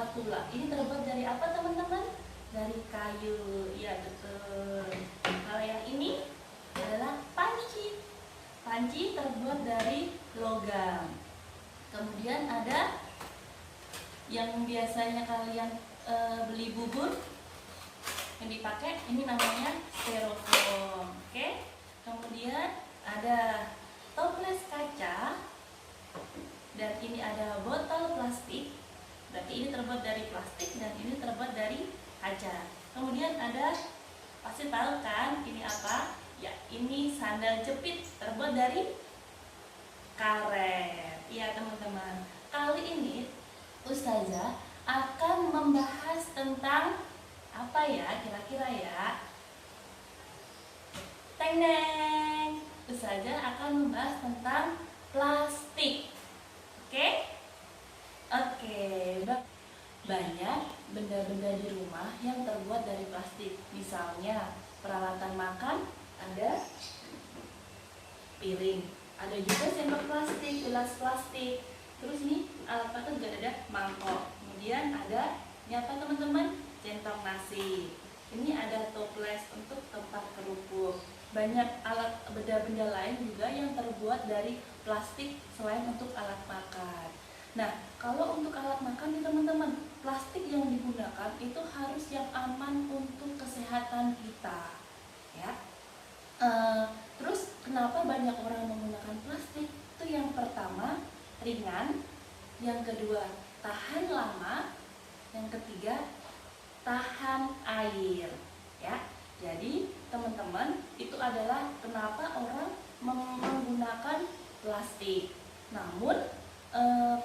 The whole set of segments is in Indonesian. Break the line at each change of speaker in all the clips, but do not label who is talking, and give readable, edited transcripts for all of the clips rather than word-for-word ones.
spatula. Ini terbuat dari apa teman-teman? Dari kayu. Ya betul. Kalau yang ini adalah panci. Panci terbuat dari logam. Kemudian ada yang biasanya kalian beli bubur yang dipakai, ini namanya styrofoam. Oke. Kemudian ada toples kaca, dan ini ada botol plastik. Berarti ini terbuat dari plastik dan ini terbuat dari kaca. Kemudian ada, pasti tahu kan ini apa? Ya, ini sandal jepit terbuat dari karet. Iya teman-teman. Kali ini Ustazah akan membahas tentang apa ya kira-kira ya? Teng neng. Ustazah akan membahas tentang plastik. Oke? Oke. Banyak benda-benda di rumah yang terbuat dari plastik. Misalnya peralatan makan, ada piring, ada juga sendok plastik, gelas plastik. Terus nih alat makan juga ada mangkok. Kemudian ada ini apa teman-teman? Centong nasi. Ini ada toples untuk tempat kerupuk. Banyak alat benda-benda lain juga yang terbuat dari plastik selain untuk alat makan. Nah, kalau untuk alat makan nih teman-teman, plastik yang digunakan itu harus yang aman untuk kesehatan kita, ya. Terus kenapa banyak orang menggunakan plastik? Itu yang pertama, ringan, yang kedua tahan lama, yang ketiga tahan air, ya. Jadi teman-teman, itu adalah kenapa orang menggunakan plastik. Namun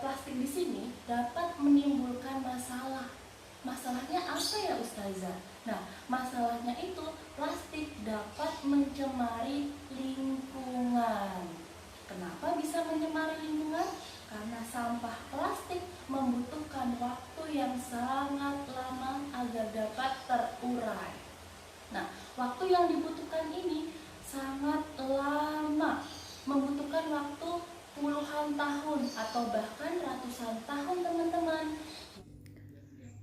plastik di sini dapat menimbulkan masalah. Masalahnya apa ya Ustazah? Nah, masalahnya itu plastik dapat mencemari lingkungan. Kenapa bisa mencemari lingkungan? Karena sampah plastik membutuhkan waktu yang sangat lama agar dapat terurai. Nah, waktu yang dibutuhkan ini sangat lama, membutuhkan waktu puluhan tahun atau bahkan ratusan tahun teman-teman.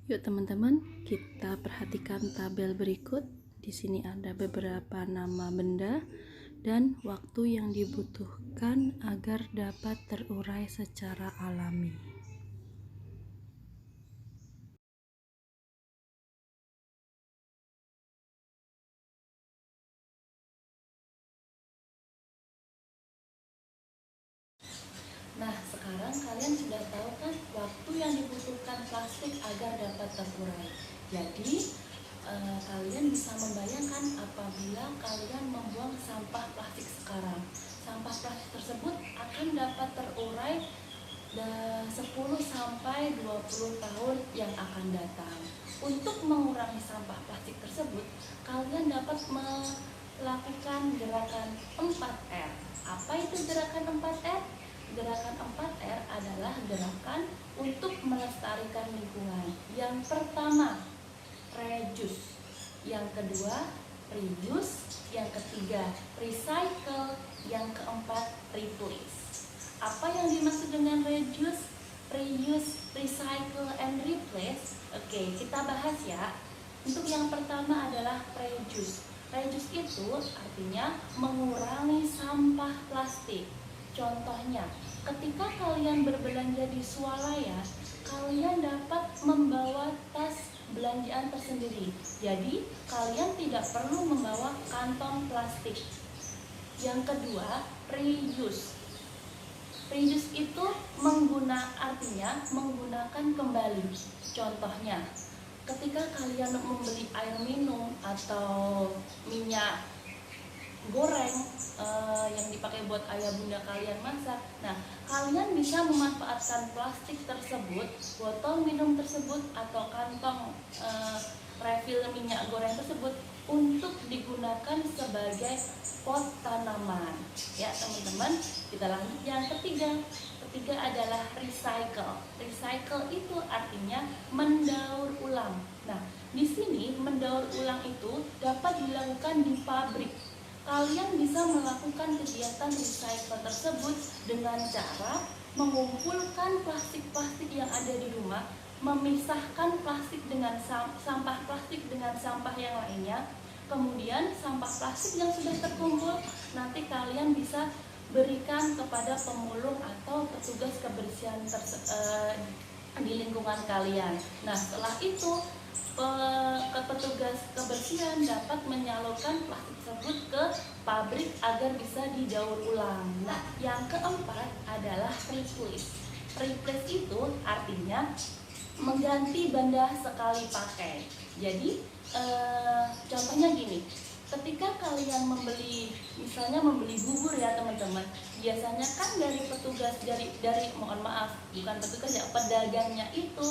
Yuk teman-teman, kita perhatikan tabel berikut. Di sini ada beberapa nama benda dan waktu yang dibutuhkan agar dapat terurai secara alami.
Nah, sekarang kalian sudah tahu kan waktu yang dibutuhkan plastik agar dapat terurai. Jadi, kalian bisa membayangkan apabila kalian membuang sampah plastik sekarang. Sampah plastik tersebut akan dapat terurai 10 sampai 20 tahun yang akan datang. Untuk mengurangi sampah plastik tersebut, kalian dapat melakukan gerakan 4R. Apa itu gerakan 4R? Gerakan 4R adalah gerakan untuk melestarikan lingkungan. Yang pertama, reduce. Yang kedua, reuse. Yang ketiga, recycle. Yang keempat, replace. Apa yang dimaksud dengan reduce, reuse, recycle, and replace? Oke, kita bahas ya. Untuk yang pertama adalah reduce. Reduce itu artinya mengurangi sampah plastik. Contohnya, ketika kalian berbelanja di swalaya, kalian dapat membawa tas belanjaan tersendiri. Jadi, kalian tidak perlu membawa kantong plastik. Yang kedua, reuse. Reuse itu artinya menggunakan kembali. Contohnya, ketika kalian membeli air minum atau minyak goreng yang dipakai buat ayah bunda kalian masak. Nah, kalian bisa memanfaatkan plastik tersebut, botol minum tersebut atau kantong refill minyak goreng tersebut untuk digunakan sebagai pot tanaman. Ya, teman-teman, kita lanjut yang ketiga. Ketiga adalah recycle. Recycle itu artinya mendaur ulang. Nah, di sini mendaur ulang itu dapat dilakukan di pabrik. Kalian bisa melakukan kegiatan recycle tersebut dengan cara mengumpulkan plastik-plastik yang ada di rumah, memisahkan plastik dengan sampah plastik dengan sampah yang lainnya. Kemudian sampah plastik yang sudah terkumpul nanti kalian bisa berikan kepada pemulung atau petugas kebersihan di lingkungan kalian. Nah, setelah itu petugas kebersihan dapat menyalurkan plastik tersebut ke pabrik agar bisa didaur ulang. Nah, yang keempat adalah replace. Replace itu artinya mengganti benda sekali pakai. Jadi contohnya gini, ketika kalian misalnya membeli bubur ya teman-teman, biasanya kan dari petugas mohon maaf, bukan petugas ya, pedagangnya itu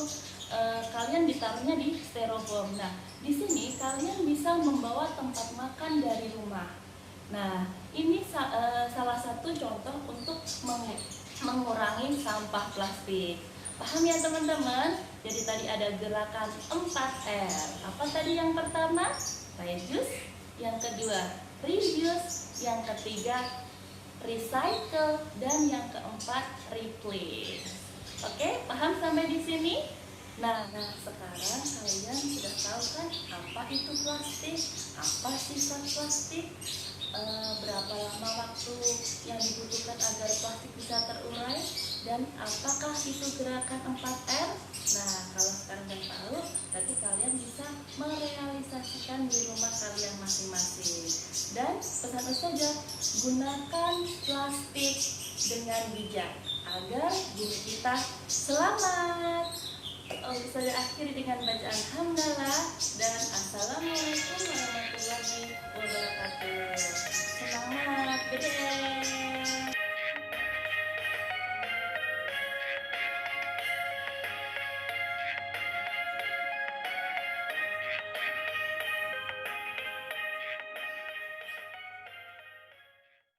kalian ditaruhnya di styrofoam. Nah, di sini kalian bisa membawa tempat makan dari rumah. Nah, ini salah satu contoh untuk mengurangi sampah plastik. Paham ya teman-teman? Jadi tadi ada gerakan 4R. Apa tadi yang pertama? Reduce. Yang kedua, reuse. Yang ketiga, recycle. Dan yang keempat, replace. Oke, paham sampai di sini? Nah, sekarang kalian sudah tahu kan apa itu plastik, apa sifat plastik, berapa lama waktu yang dibutuhkan agar plastik bisa terurai, dan apakah itu gerakan 4R? Nah, kalau sekarang sudah tahu, berarti kalian bisa merealisasikan di rumah kalian masing-masing. Dan pesan saja, gunakan plastik dengan bijak agar bumi kita selamat. Saya akhiri dengan bacaan hamdalah dan assalamualaikum warahmatullahi wabarakatuh. Semangat, gede.